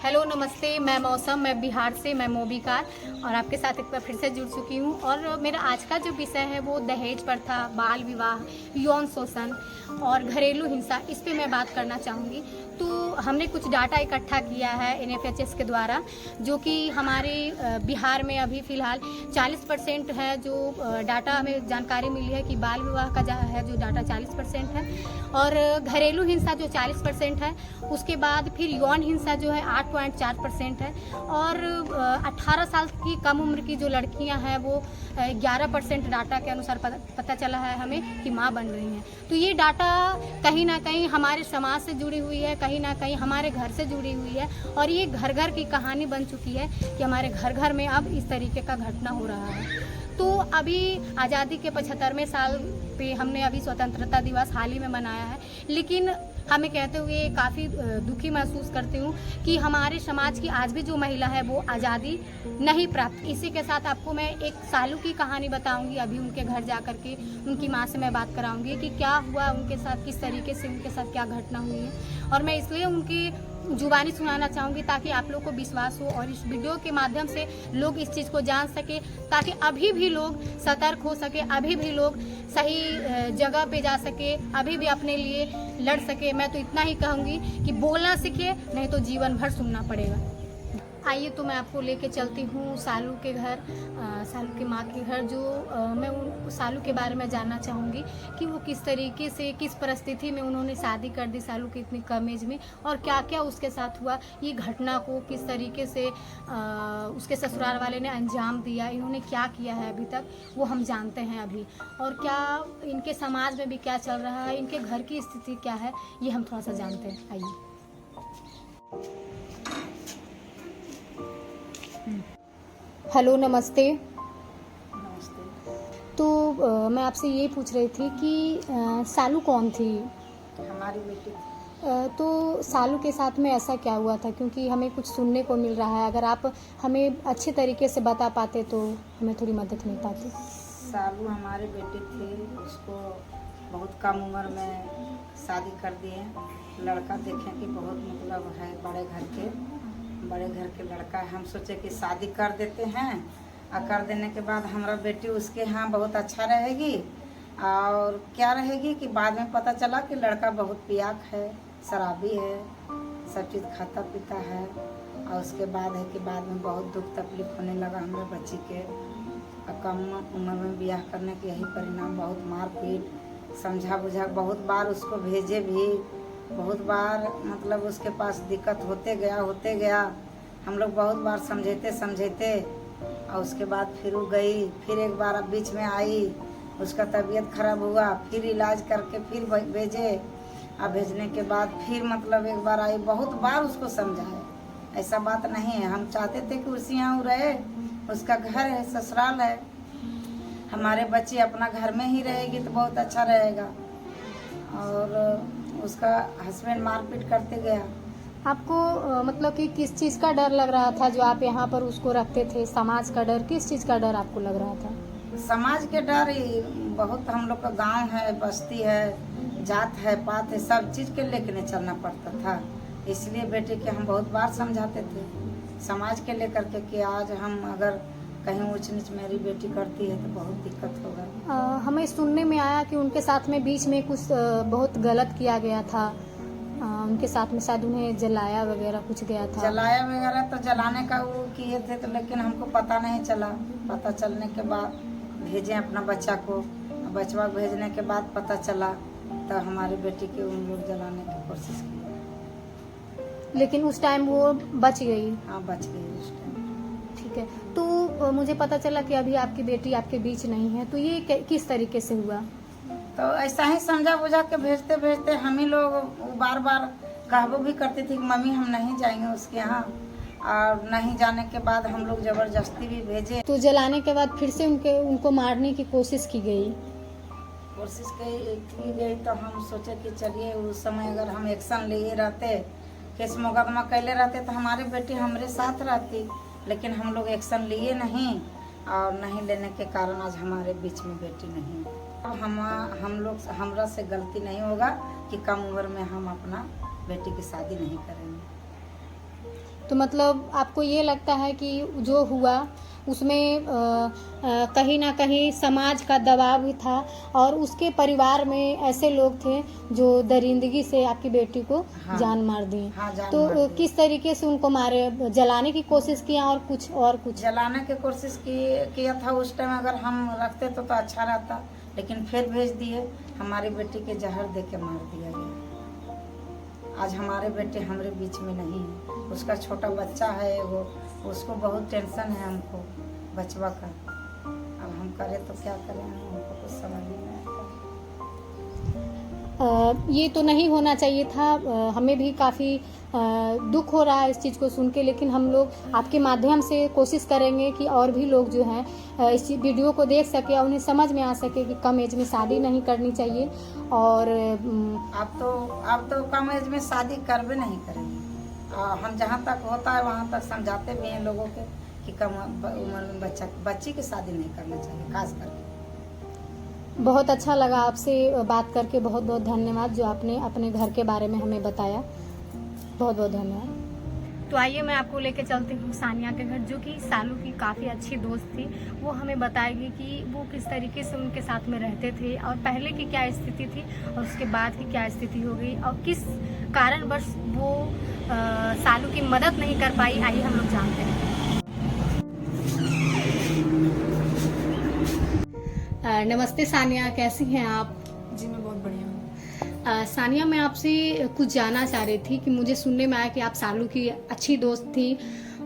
Hello नमस्ते, मैं मौसम, मैं बिहार से, मैं मोबिकार और आपके साथ एक बार फिर से जुड़ चुकी हूँ। और मेरा आज का जो विषय है वो दहेज प्रथा, बाल विवाह, यौन शोषण और घरेलू हिंसा, इस पे मैं बात करना चाहूँगी। तो हमने कुछ डाटा इकट्ठा किया है NFHS के द्वारा, जो कि हमारे बिहार में अभी फ़िलहाल 40% है। जो डाटा हमें जानकारी मिली है कि बाल विवाह का है जो डाटा 40% है, और घरेलू हिंसा जो 40% है, उसके बाद फिर यौन हिंसा जो है 8.4% है, और 18 साल की कम उम्र की जो लड़कियां हैं वो 11% डाटा के अनुसार पता चला है हमें कि माँ बन रही हैं। तो ये डाटा कहीं ना कहीं हमारे समाज से जुड़ी हुई है, कहीं ना कहीं हमारे घर से जुड़ी हुई है, और ये घर घर की कहानी बन चुकी है कि हमारे घर घर में अब इस तरीके का घटना हो रहा है। तो अभी आज़ादी के 75वें साल पे हमने अभी स्वतंत्रता दिवस हाल ही में मनाया है, लेकिन हमें कहते हुए काफ़ी दुखी महसूस करती हूँ कि हमारे समाज की आज भी जो महिला है वो आज़ादी नहीं प्राप्त। इसी के साथ आपको मैं एक सालू की कहानी बताऊंगी। अभी उनके घर जा कर के उनकी माँ से मैं बात कराऊंगी कि क्या हुआ उनके साथ, किस तरीके से उनके साथ क्या घटना हुई है, और मैं इसलिए उनकी जुबानी सुनाना चाहूँगी ताकि आप लोग को विश्वास हो और इस वीडियो के माध्यम से लोग इस चीज़ को जान सके, ताकि अभी भी लोग सतर्क हो सके, अभी भी लोग सही जगह पे जा सके, अभी भी अपने लिए लड़ सके। मैं तो इतना ही कहूँगी कि बोलना सीखे, नहीं तो जीवन भर सुनना पड़ेगा। आइए तो मैं आपको लेके चलती हूँ सालू के घर, सालू की माँ के घर। जो मैं उन सालू के बारे में जानना चाहूँगी कि वो किस तरीके से, किस परिस्थिति में उन्होंने शादी कर दी सालू की इतनी कम एज में, और क्या क्या उसके साथ हुआ, ये घटना को किस तरीके से उसके ससुराल वाले ने अंजाम दिया, इन्होंने क्या किया है अभी तक वो हम जानते हैं अभी, और क्या इनके समाज में भी क्या चल रहा है, इनके घर की स्थिति क्या है, ये हम थोड़ा सा जानते हैं। आइए। हेलो नमस्ते। नमस्ते। तो मैं आपसे ये पूछ रही थी कि सालू कौन थी? हमारी बेटी थी। तो सालू के साथ में ऐसा क्या हुआ था, क्योंकि हमें कुछ सुनने को मिल रहा है। अगर आप हमें अच्छे तरीके से बता पाते तो हमें थोड़ी मदद मिल पाती। सालू हमारे बेटे थे, उसको बहुत कम उम्र में शादी कर दिए। लड़का देखें कि बहुत मतलब है बड़े घर के लड़का है। हम सोचे कि शादी कर देते हैं, और कर देने के बाद हमारा बेटी उसके यहाँ बहुत अच्छा रहेगी, और क्या रहेगी कि बाद में पता चला कि लड़का बहुत पियाक है, शराबी है, सब चीज़ खाता पीता है। और उसके बाद है कि बाद में बहुत दुख तकलीफ होने लगा हमारे बच्ची के। कम उम्र में ब्याह करने के यही परिणाम, बहुत मारपीट, समझा बुझा, बहुत बार उसको भेजे भी, बहुत बार मतलब उसके पास दिक्कत होते गया। हम लोग बहुत बार समझाते, और उसके बाद फिर वो गई, फिर एक बार अब बीच में आई, उसका तबीयत खराब हुआ, फिर इलाज करके फिर भेजे। अब भेजने के बाद फिर मतलब एक बार आई, बहुत बार उसको समझाए, ऐसा बात नहीं है। हम चाहते थे कि उसी यहाँ रहे, उसका घर है, ससुराल है, हमारे बच्ची अपना घर में ही रहेगी तो बहुत अच्छा रहेगा। और उसका हस्बैंड मारपीट करते गया। आपको मतलब कि किस चीज़ का डर लग रहा था जो आप यहाँ पर उसको रखते थे? समाज का डर, किस चीज़ का डर आपको लग रहा था? समाज के डर ही बहुत, हम लोग का गांव है, बस्ती है, जात है, पात है, सब चीज़ के लेके चलना पड़ता था। इसलिए बेटे के हम बहुत बार समझाते थे समाज के लेकर के कि आज हम अगर कहीं ऊंच नीच मेरी बेटी करती है तो बहुत दिक्कत होगा। हमें सुनने में आया कि उनके साथ में बीच में कुछ बहुत गलत किया गया था। उनके साथ में शायद उन्हें जलाया वगैरह कुछ गया था। जलाया वगैरह तो जलाने का वो किए थे, तो लेकिन हमको पता नहीं चला। पता चलने के बाद भेजे अपना बच्चा को, बचवा भेजने के बाद पता चला, तो हमारी बेटी के उन लोग जलाने की कोशिश की, लेकिन उस टाइम वो बच गई। हाँ बच गई उस टाइम। ठीक है। तो मुझे पता चला कि अभी आपकी बेटी आपके बीच नहीं है, तो ये किस तरीके से हुआ? तो ऐसा ही समझा बुझा के भेजते हम ही लोग बार बार कहबो भी करते थे कि मम्मी हम नहीं जाएंगे उसके यहाँ, और नहीं जाने के बाद हम लोग जबरदस्ती भी भेजे। तो जलाने के बाद फिर से उनको मारने की कोशिश की गई। की गई तो हम सोचे कि चलिए उस समय अगर हम एक्शन लिए रहते, केस मुकदमा कैले रहते तो हमारी बेटी हमारे साथ रहती, लेकिन हम लोग एक्शन लिए नहीं, और नहीं लेने के कारण आज हमारे बीच में बेटी नहीं। हम लोग, हमरा से गलती नहीं होगा कि कम उम्र में हम अपना बेटी की शादी नहीं करेंगे। तो मतलब आपको ये लगता है कि जो हुआ उसमें कहीं ना कहीं समाज का दबाव भी था और उसके परिवार में ऐसे लोग थे जो दरिंदगी से आपकी बेटी को हाँ। जान मार दिए। हाँ, जान तो मार दिए। किस तरीके से उनको मारे, जलाने की कोशिश किया और कुछ जलाने की कोशिश किया था उस टाइम। अगर हम रखते तो अच्छा रहता, लेकिन फिर भेज दिए। हमारी बेटी के जहर दे के मार दिया गया। आज हमारे बेटे हमारे बीच में नहीं है, उसका छोटा बच्चा है वो, उसको बहुत टेंशन है हमको बचवा का। अब हम करें तो क्या करें, हमको कुछ समझ नहीं आता। ये तो नहीं होना चाहिए था। हमें भी काफ़ी दुख हो रहा है इस चीज़ को सुन के, लेकिन हम लोग आपके माध्यम से कोशिश करेंगे कि और भी लोग जो हैं इस वीडियो को देख सके और उन्हें समझ में आ सके कि कम एज में शादी नहीं करनी चाहिए। और आप तो कम एज में शादी कर भी नहीं करेंगे। हम जहाँ तक होता है वहाँ तक समझाते भी हैं लोगों के कि कम उम्र में बच्ची की शादी नहीं करना चाहिए, खास करके। बहुत अच्छा लगा आपसे बात करके। बहुत बहुत धन्यवाद जो आपने अपने घर के बारे में हमें बताया। बहुत बहुत धन्यवाद। तो आइए मैं आपको लेके चलती हूँ सानिया के घर, जो कि सालू की काफ़ी अच्छी दोस्त थी। वो हमें बताएगी कि वो किस तरीके से उनके साथ में रहते थे और पहले की क्या स्थिति थी और उसके बाद की क्या स्थिति हो गई और किस कारणवश वो सालू की मदद नहीं कर पाई। आइए हम लोग जानते हैं। नमस्ते सानिया, कैसी हैं आप? जी मैं बहुत बढ़िया हूँ। सानिया, मैं आपसे कुछ जानना चाह रही थी कि मुझे सुनने में आया कि आप सालू की अच्छी दोस्त थी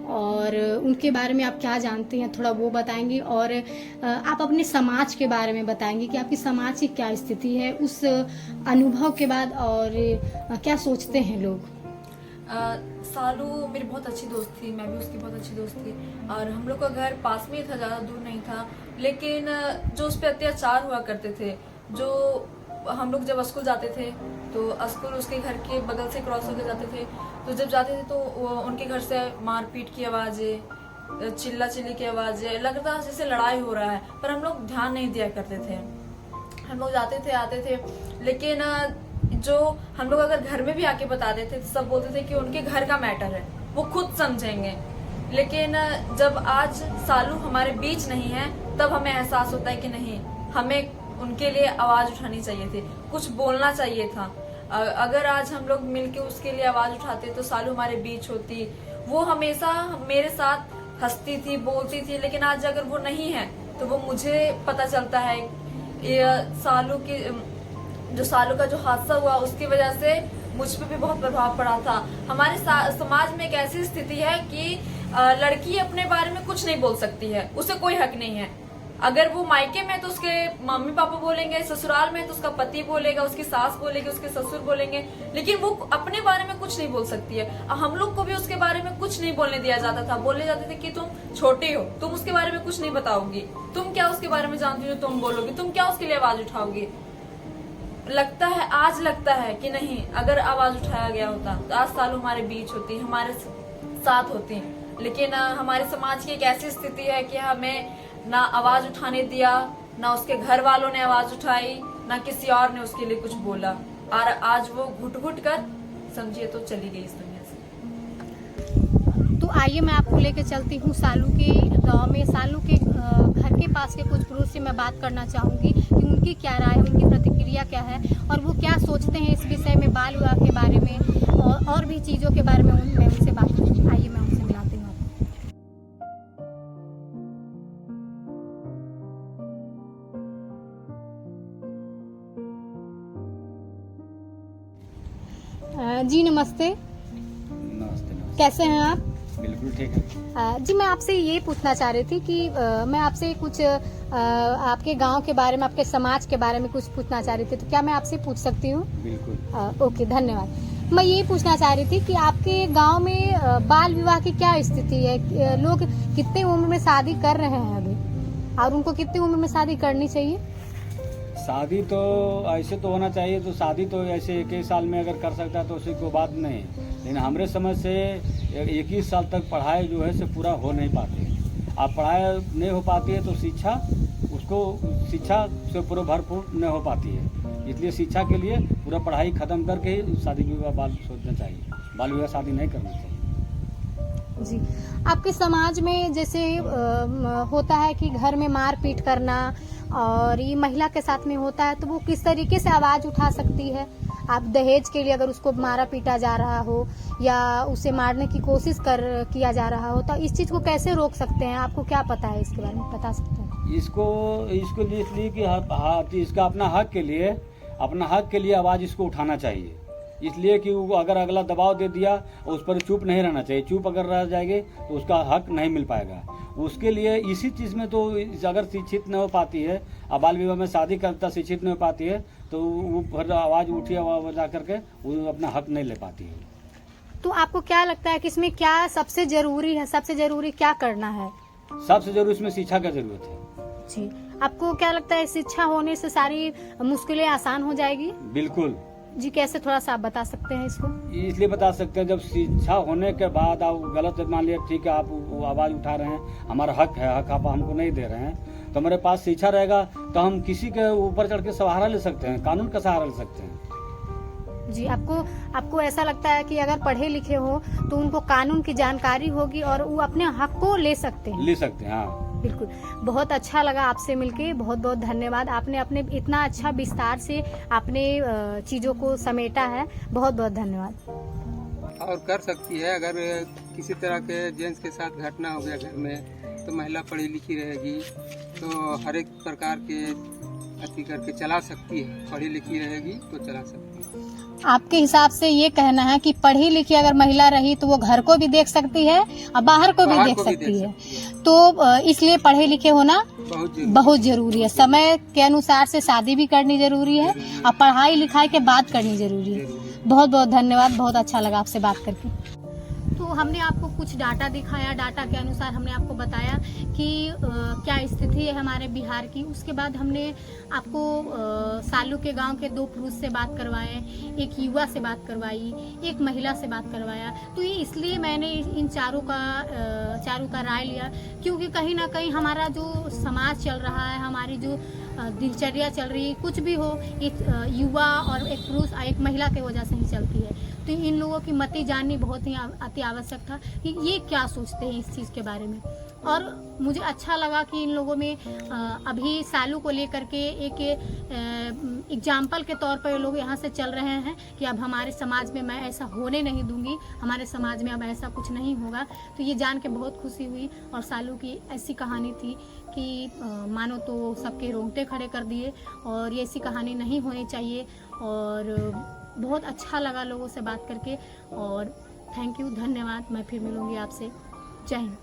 और उनके बारे में आप क्या जानती हैं, थोड़ा वो बताएंगी। और आप अपने समाज के बारे में बताएंगी कि आपकी समाज की क्या स्थिति है उस अनुभव के बाद और क्या सोचते हैं लोग। सालू मेरी बहुत अच्छी दोस्त थी, मैं भी उसकी बहुत अच्छी दोस्त थी और हम लोग का घर पास में ही था, ज़्यादा दूर नहीं था। लेकिन जो उस पर अत्याचार हुआ करते थे, जो हम लोग जब स्कूल जाते थे तो स्कूल उसके घर के बगल से क्रॉस होकर जाते थे, तो जब जाते थे तो उनके घर से मारपीट की आवाज़ें, चिल्ला चिल्ली की आवाज़ें, लगता जैसे लड़ाई हो रहा है, पर हम लोग ध्यान नहीं दिया करते थे। हम लोग जाते थे आते थे, लेकिन जो हम लोग अगर घर में भी आके बता देते तो सब बोलते थे कि उनके घर का मैटर है, वो खुद समझेंगे। लेकिन जब आज सालू हमारे बीच नहीं है तब हमें एहसास होता है कि नहीं, हमें उनके लिए आवाज उठानी चाहिए थी, कुछ बोलना चाहिए था। अगर आज हम लोग मिलके उसके लिए आवाज उठाते तो सालू हमारे बीच होती। वो हमेशा मेरे साथ हंसती थी, बोलती थी, लेकिन आज अगर वो नहीं है तो वो मुझे पता चलता है सालू का जो हादसा हुआ उसकी वजह से मुझ पे भी बहुत प्रभाव पड़ा था। हमारे समाज में एक ऐसी स्थिति है कि लड़की अपने बारे में कुछ नहीं बोल सकती है, उसे कोई हक नहीं है। अगर वो मायके में तो उसके मम्मी पापा बोलेंगे, ससुराल में तो उसका पति बोलेगा, उसकी सास बोलेगी, उसके ससुर बोलेंगे, लेकिन वो अपने बारे में कुछ नहीं बोल सकती है। हम लोग को भी उसके बारे में कुछ नहीं बोलने दिया जाता था। बोले जाते थे कि तुम छोटी हो, तुम उसके बारे में कुछ नहीं बताओगी, तुम क्या उसके बारे में जानती हो तुम बोलोगी, तुम क्या उसके लिए आवाज उठाओगी। आज लगता है कि नहीं, अगर आवाज उठाया गया होता तो आज सालू हमारे बीच होती, हमारे साथ होती। लेकिन हमारे समाज की एक ऐसी स्थिति है कि हमें ना आवाज उठाने दिया, ना उसके घर वालों ने आवाज उठाई, ना किसी और ने उसके लिए कुछ बोला, और आज वो घुट घुट कर समझिए तो चली गई इस दुनिया से। तो आइए मैं आपको लेके चलती हूँ सालू के गांव में। सालू के घर के पास के कुछ पुरुष से मैं बात करना चाहूँगी कि उनकी क्या राय है, उनकी प्रतिक्रिया क्या है और वो क्या सोचते हैं इस विषय में, बाल विवाह के बारे में और भी चीज़ों के बारे में मैं उनसे बात करूँगी। आइए मैं उनसे मिलाती हूँ। जी नमस्ते। नमस्ते। कैसे हैं आप? बिल्कुल ठीक है। जी मैं आपसे ये पूछना चाह रही थी कि मैं आपसे कुछ आपके गांव के बारे में, आपके समाज के बारे में कुछ पूछना चाह रही थी, तो क्या मैं आपसे पूछ सकती हूँ? बिल्कुल। ओके, धन्यवाद। मैं ये पूछना चाह रही थी कि आपके गांव में बाल विवाह की क्या स्थिति है? लोग कितने उम्र में शादी कर रहे हैं अभी और उनको कितनी उम्र में शादी करनी चाहिए? शादी तो ऐसे तो होना चाहिए, तो शादी तो ऐसे 21 साल में अगर कर सकता है तो उसी को बात नहीं, लेकिन हमारे समझ से 21 साल तक पढ़ाई जो है से पूरा हो नहीं पाती। अब पढ़ाई नहीं हो पाती है तो शिक्षा से पूरा भरपूर नहीं हो पाती है। इसलिए शिक्षा के लिए पूरा पढ़ाई खत्म करके ही शादी विवाह बाल सोचना चाहिए। बाल विवाह शादी नहीं करना चाहिए। जी, आपके समाज में जैसे होता है कि घर में मार पीट करना और ये महिला के साथ में होता है, तो वो किस तरीके से आवाज़ उठा सकती है? आप दहेज के लिए अगर उसको मारा पीटा जा रहा हो या उसे मारने की कोशिश किया जा रहा हो, तो इस चीज़ को कैसे रोक सकते हैं? आपको क्या पता है इसके बारे में, बता सकते हैं? इसको इसलिए कि इसका अपना हक के लिए आवाज़ इसको उठाना चाहिए। इसलिए कि वो अगर अगला दबाव दे दिया, उस पर चुप नहीं रहना चाहिए। चुप अगर रह जाएंगे तो उसका हक नहीं मिल पाएगा। उसके लिए इसी चीज़ में तो अगर शिक्षित न हो पाती है, अब बाल विवाह में शादी करता शिक्षित नहीं हो पाती है, तो वो फिर आवाज़ उठी आवाज़ जा करके वो अपना हक नहीं ले पाती है। तो आपको क्या लगता है कि इसमें क्या सबसे जरूरी है, सबसे जरूरी क्या करना है? सबसे जरूरी इसमें शिक्षा का जरूरत है। जी, आपको क्या लगता है शिक्षा होने से सारी मुश्किलें आसान हो जाएगी? बिल्कुल जी, कैसे, थोड़ा सा आप बता सकते हैं इसको? इसलिए बता सकते हैं, जब शिक्षा होने के बाद आप गलत मान लिया, ठीक है आप आवाज़ उठा रहे हैं, हमारा हक है, हक आप हमको नहीं दे रहे हैं, तो हमारे पास शिक्षा रहेगा तो हम किसी के ऊपर चढ़ के सहारा ले सकते हैं, कानून का सहारा ले सकते हैं। जी, आपको ऐसा लगता है कि अगर पढ़े लिखे हो तो उनको कानून की जानकारी होगी और वो अपने हक को ले सकते हैं। हाँ बिल्कुल, बहुत अच्छा लगा आपसे मिलके, बहुत बहुत धन्यवाद। आपने अपने इतना अच्छा विस्तार से आपने चीज़ों को समेटा है, बहुत बहुत धन्यवाद। और कर सकती है, अगर किसी तरह के जेंट्स के साथ घटना हो गया घर में, तो महिला पढ़ी लिखी रहेगी तो हर एक प्रकार के अति करके चला सकती है। पढ़ी लिखी रहेगी तो चला सकती है। आपके हिसाब से ये कहना है कि पढ़ी लिखी अगर महिला रही तो वो घर को भी देख सकती है और बाहर को भी देख सकती है, तो इसलिए पढ़े लिखे होना बहुत जरूरी है। समय के अनुसार से शादी भी करनी जरूरी है और पढ़ाई लिखाई के बाद करनी जरूरी है। बहुत बहुत धन्यवाद, बहुत अच्छा लगा आपसे बात करके। तो हमने आपको कुछ डाटा दिखाया, डाटा के अनुसार हमने आपको बताया कि क्या स्थिति है हमारे बिहार की। उसके बाद हमने आपको सालू के गांव के 2 पुरुष से बात करवाए, एक युवा से बात करवाई, एक महिला से बात करवाया। तो ये इसलिए मैंने इन चारों का राय लिया, क्योंकि कहीं ना कहीं हमारा जो समाज चल रहा है, हमारी जो दिनचर्या चल रही है, कुछ भी हो, एक युवा और एक पुरुष एक महिला की वजह से ही चलती है। तो इन लोगों की मति जाननी बहुत ही अति आवश्यक था कि ये क्या सोचते हैं इस चीज़ के बारे में। और मुझे अच्छा लगा कि इन लोगों में अभी सालू को लेकर के एक एग्जाम्पल के तौर पर ये लोग यहाँ से चल रहे हैं कि अब हमारे समाज में मैं ऐसा होने नहीं दूंगी, हमारे समाज में अब ऐसा कुछ नहीं होगा। तो ये जान के बहुत खुशी हुई। और सालू की ऐसी कहानी थी कि मानो तो सबके रोंगटे खड़े कर दिए, और ये ऐसी कहानी नहीं होनी चाहिए। और बहुत अच्छा लगा लोगों से बात करके, और थैंक यू, धन्यवाद। मैं फिर मिलूंगी आपसे। जय हिंद।